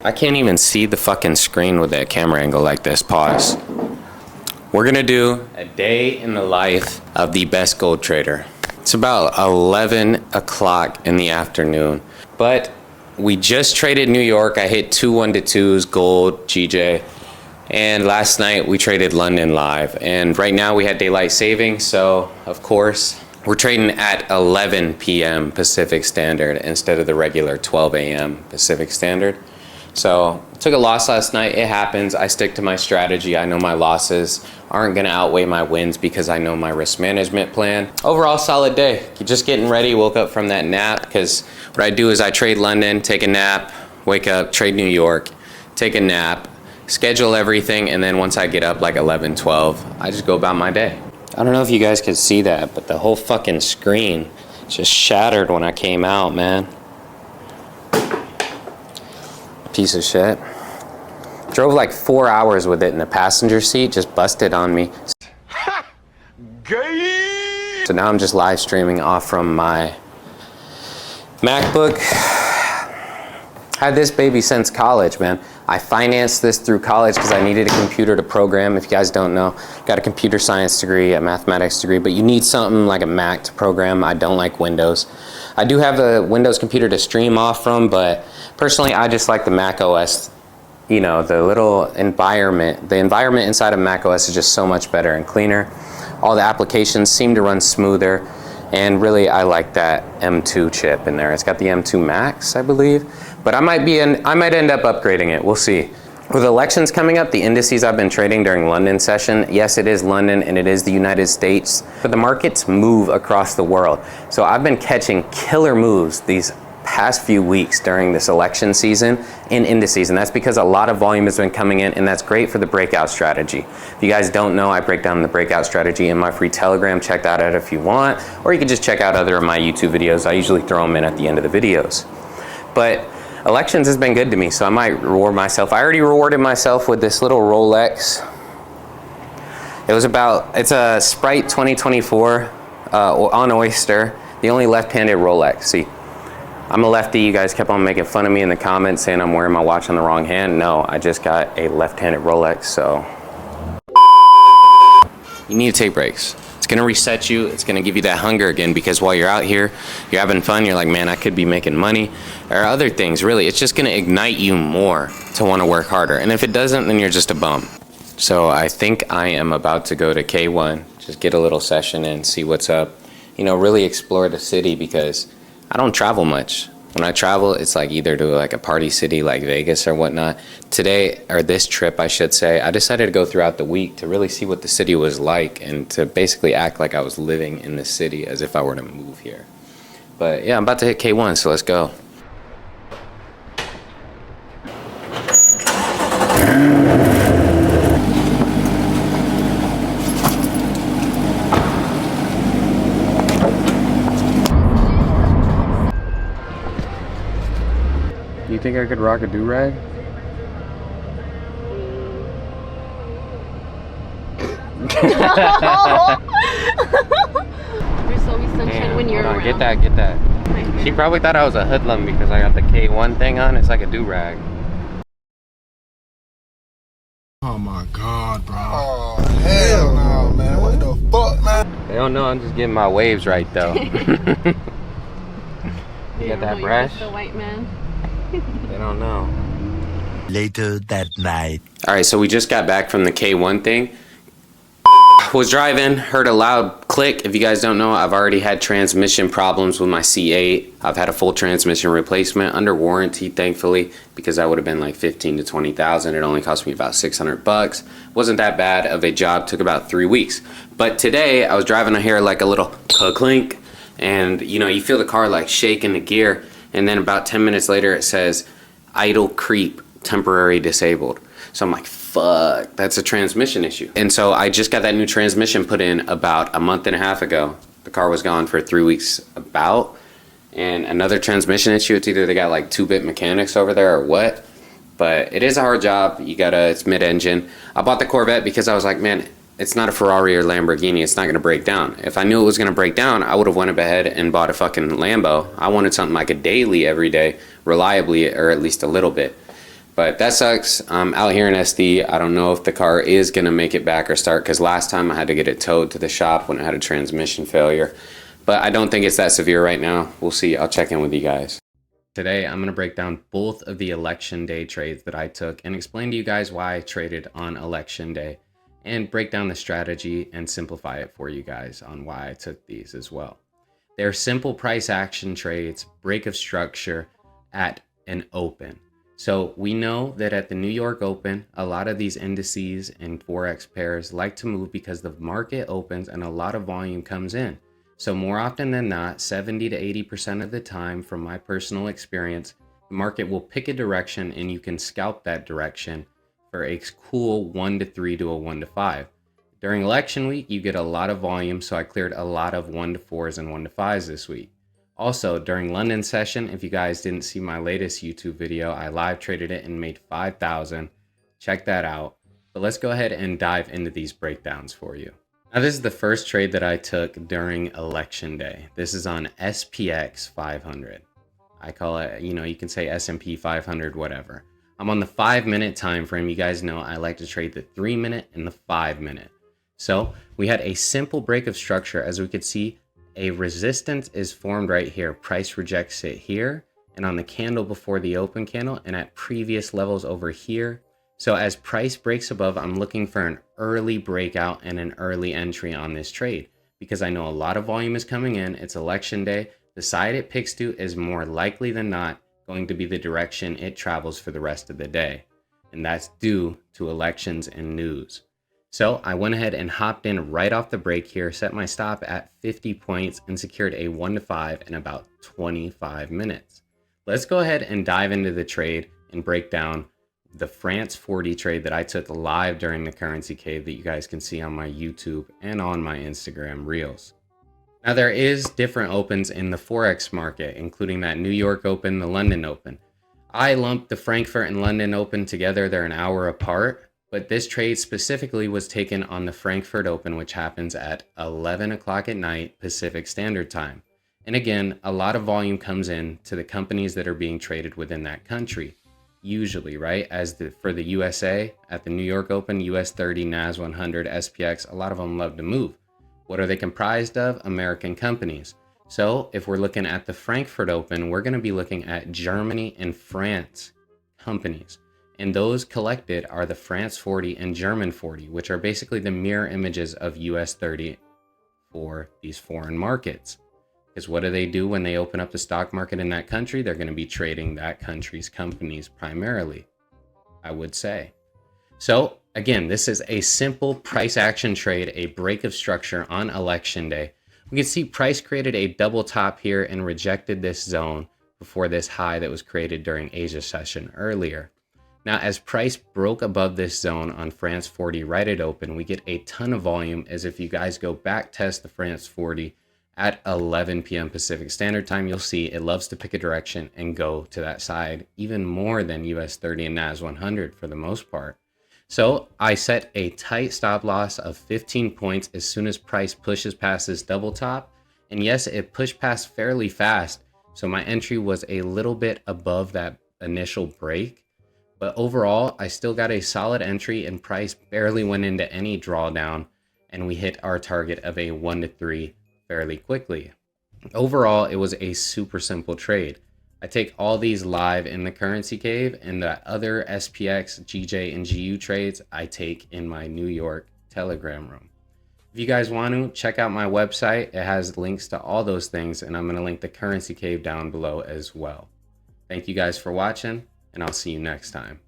I can't even see the fucking screen with that camera angle like this. Pause. We're gonna do a day in the life of the best gold trader. It's about 11 o'clock in the afternoon, but we just traded New York. I hit 2 1-2s, gold, GJ. And last night we traded London live. And right now we had daylight saving, so of course, we're trading at 11 p.m. Pacific Standard instead of the regular 12 a.m. Pacific Standard. So took a loss last night. It happens. I stick to my strategy. I know my losses aren't going to outweigh my wins because I know my risk management plan. Overall, solid day. Just getting ready. Woke up from that nap because what I do is I trade London, take a nap, wake up, trade New York, take a nap, schedule everything, and then once I get up like 11, 12, I just go about my day. I don't know if you guys could see that, but the whole fucking screen just shattered when I came out, man. Piece of shit. Drove like 4 hours with it in the passenger seat, just busted on me. So now I'm just live streaming off from my MacBook. Had this baby since college, man. I financed this through college because I needed a computer to program. If you guys don't know, got a computer science degree, a mathematics degree, but you need something like a Mac to program. I don't like Windows. I do have a Windows computer to stream off from, but personally, I just like the Mac OS. You know, the little environment, the environment inside of Mac OS is just so much better and cleaner. All the applications seem to run smoother, and really, I like that M2 chip in there. It's got the M2 Max, I believe, but I might end up upgrading it. We'll see. With elections coming up, the indices I've been trading during London session, yes, it is London and it is the United States, but the markets move across the world. So I've been catching killer moves these past few weeks during this election season in indices, and that's because a lot of volume has been coming in, and that's great for the breakout strategy. If you guys don't know, I break down the breakout strategy in my free Telegram. Check that out if you want, or you can just check out other of my YouTube videos. I usually throw them in at the end of the videos. But elections has been good to me, so I might reward myself. I already rewarded myself with this little Rolex. It's a Sprite 2024 on Oyster, the only left-handed Rolex. See, I'm a lefty. You guys kept on making fun of me in the comments saying I'm wearing my watch on the wrong hand. No, I just got a left-handed Rolex, so. You need to take breaks. It's gonna reset you. It's gonna give you that hunger again, because while you're out here, you're having fun, you're like, man, I could be making money, or other things, really. It's just gonna ignite you more to wanna work harder. And if it doesn't, then you're just a bum. So I think I am about to go to K1, just get a little session and see what's up. You know, really explore the city, because I don't travel much. When I travel, it's like either to like a party city like Vegas or whatnot. Today, or this trip I should say, I decided to go throughout the week to really see what the city was like and to basically act like I was living in the city as if I were to move here. But yeah, I'm about to hit K1, so let's go. You think I could rock a do-rag? There's always sunshine when you're around. Get that. She probably thought I was a hoodlum because I got the K1 thing on. It's like a do-rag. Oh my god, bro. Oh, hell no, man. What the fuck, man? They don't know I'm just getting my waves right, though. You got that brush? The white man. They don't know. Later that night. All right, so we just got back from the K1 thing. Was driving, heard a loud click. If you guys don't know, I've already had transmission problems with my C8. I've had a full transmission replacement under warranty, thankfully, because that would have been like 15 to 20,000. It only cost me about 600 bucks. Wasn't that bad of a job. Took about 3 weeks. But today I was driving, I hear like a little clink, and you know, you feel the car like shake in the gear. And then about 10 minutes later, it says, idle creep, temporary disabled. So I'm like, fuck, that's a transmission issue. And so I just got that new transmission put in about a month and a half ago. The car was gone for 3 weeks about. And another transmission issue, it's either they got like 2-bit mechanics over there or what. But it is a hard job. It's mid-engine. I bought the Corvette because I was like, man, it's not a Ferrari or Lamborghini. It's not going to break down. If I knew it was going to break down, I would have went ahead and bought a fucking Lambo. I wanted something I could daily, every day, reliably, or at least a little bit. But that sucks. I'm out here in SD. I don't know if the car is going to make it back or start, because last time I had to get it towed to the shop when it had a transmission failure. But I don't think it's that severe right now. We'll see. I'll check in with you guys. Today, I'm going to break down both of the election day trades that I took and explain to you guys why I traded on election day, and break down the strategy and simplify it for you guys on why I took these as well. They're simple price action trades, break of structure at an open. So we know that at the New York Open, a lot of these indices and forex pairs like to move because the market opens and a lot of volume comes in. So more often than not, 70 to 80% of the time, from my personal experience, the market will pick a direction and you can scalp that direction for a cool 1 to 3 to a 1 to 5. During election week, you get a lot of volume, so I cleared a lot of 1 to 4s and 1 to 5s this week. Also, during London session, if you guys didn't see my latest YouTube video, I live traded it and made 5,000. Check that out. But let's go ahead and dive into these breakdowns for you. Now, this is the first trade that I took during election day. This is on SPX 500. I call it, you can say S&P 500, whatever. I'm on the 5-minute time frame. You guys know I like to trade the 3-minute and the 5-minute. So we had a simple break of structure. As we could see, a resistance is formed right here. Price rejects it here and on the candle before the open candle and at previous levels over here. So as price breaks above, I'm looking for an early breakout and an early entry on this trade, because I know a lot of volume is coming in. It's election day. The side it picks to is more likely than not going to be the direction it travels for the rest of the day. And that's due to elections and news. So I went ahead and hopped in right off the break here, set my stop at 50 points and secured a 1 to 5 in about 25 minutes. Let's go ahead and dive into the trade and break down the France 40 trade that I took live during the currency cave that you guys can see on my YouTube and on my Instagram reels. Now, there is different opens in the forex market, including that New York Open, the London Open. I lumped the Frankfurt and London Open together. They're an hour apart. But this trade specifically was taken on the Frankfurt Open, which happens at 11 o'clock at night Pacific Standard Time. And again, a lot of volume comes in to the companies that are being traded within that country, usually, right? For the USA, at the New York Open, US30, NAS100, SPX, a lot of them love to move. What are they comprised of? American companies. So if we're looking at the Frankfurt Open, we're going to be looking at Germany and France companies. And those collected are the France 40 and German 40, which are basically the mirror images of US 30 for these foreign markets. Because what do they do when they open up the stock market in that country? They're going to be trading that country's companies primarily, I would say. So again, this is a simple price action trade, a break of structure on election day. We can see price created a double top here and rejected this zone before this high that was created during Asia session earlier. Now, as price broke above this zone on France 40 right at open, we get a ton of volume, as if you guys go back test the France 40 at 11 p.m. Pacific Standard Time, you'll see it loves to pick a direction and go to that side, even more than US 30 and NAS 100 for the most part. So I set a tight stop loss of 15 points as soon as price pushes past this double top. And yes, it pushed past fairly fast. So my entry was a little bit above that initial break. But overall, I still got a solid entry and price barely went into any drawdown, and we hit our target of a 1 to 3 fairly quickly. Overall, it was a super simple trade. I take all these live in the currency cave, and the other SPX, GJ, and GU trades I take in my New York Telegram room. If you guys want to, check out my website. It has links to all those things, and I'm going to link the currency cave down below as well. Thank you guys for watching, and I'll see you next time.